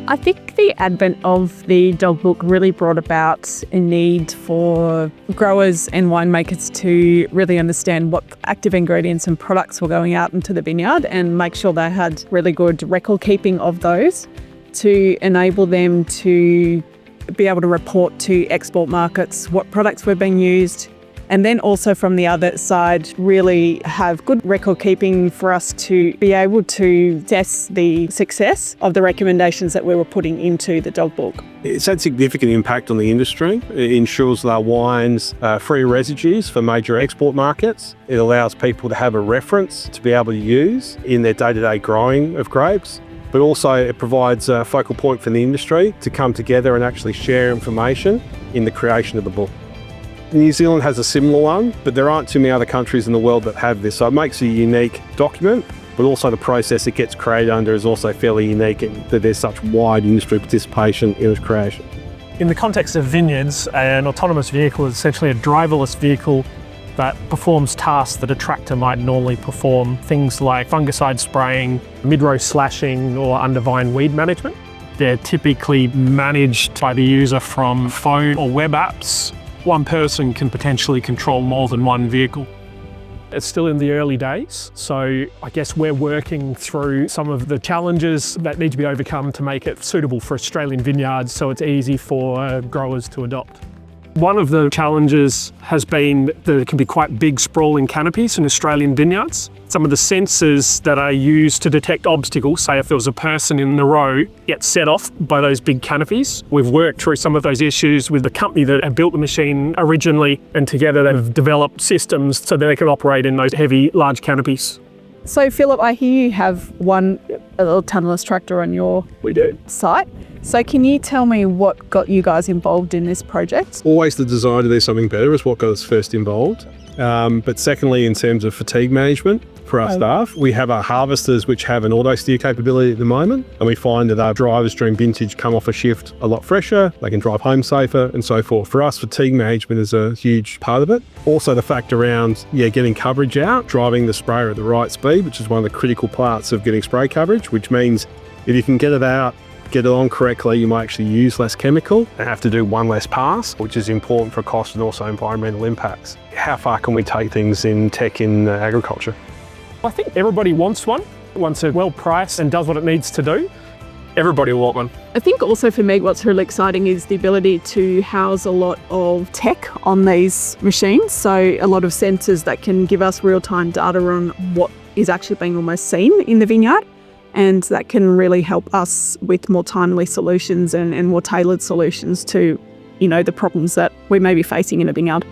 I think the advent of the dog book really brought about a need for growers and winemakers to really understand what active ingredients and products were going out into the vineyard and make sure they had really good record keeping of those to enable them to be able to report to export markets what products were being used. And then also from the other side, really have good record keeping for us to be able to test the success of the recommendations that we were putting into the dog book. It's had significant impact on the industry. It ensures that our wines are free residues for major export markets. It allows people to have a reference to be able to use in their day-to-day growing of grapes. But also it provides a focal point for the industry to come together and actually share information in the creation of the book. New Zealand has a similar one, but there aren't too many other countries in the world that have this. So it makes a unique document, but also the process it gets created under is also fairly unique in that there's such wide industry participation in its creation. In the context of vineyards, an autonomous vehicle is essentially a driverless vehicle that performs tasks that a tractor might normally perform, things like fungicide spraying, mid-row slashing, or under vine weed management. They're typically managed by the user from phone or web apps. One person can potentially control more than one vehicle. It's still in the early days, so I guess we're working through some of the challenges that need to be overcome to make it suitable for Australian vineyards so it's easy for growers to adopt. One of the challenges has been that it can be quite big sprawling canopies in Australian vineyards. Some of the sensors that are used to detect obstacles, say if there was a person in the row, get set off by those big canopies. We've worked through some of those issues with the company that had built the machine originally, and together they've developed systems so that they can operate in those heavy, large canopies. So Philip, I hear you have a little tunnelless tractor on your site. So can you tell me what got you guys involved in this project? Always the desire to do something better is what got us first involved. But secondly, in terms of fatigue management for our staff, we have our harvesters which have an auto steer capability at the moment, and we find that our drivers during vintage come off a shift a lot fresher, they can drive home safer and so forth. For us, fatigue management is a huge part of it. Also the fact around getting coverage out, driving the sprayer at the right speed, which is one of the critical parts of getting spray coverage, which means if you can get it out, get it on correctly, you might actually use less chemical and have to do one less pass, which is important for cost and also environmental impacts. How far can we take things in tech in agriculture? I think everybody wants one. Once it's well priced and does what it needs to do, everybody will want one. I think also for me what's really exciting is the ability to house a lot of tech on these machines. So a lot of sensors that can give us real-time data on what is actually being almost seen in the vineyard. And that can really help us with more timely solutions and more tailored solutions to, the problems that we may be facing in a vineyard.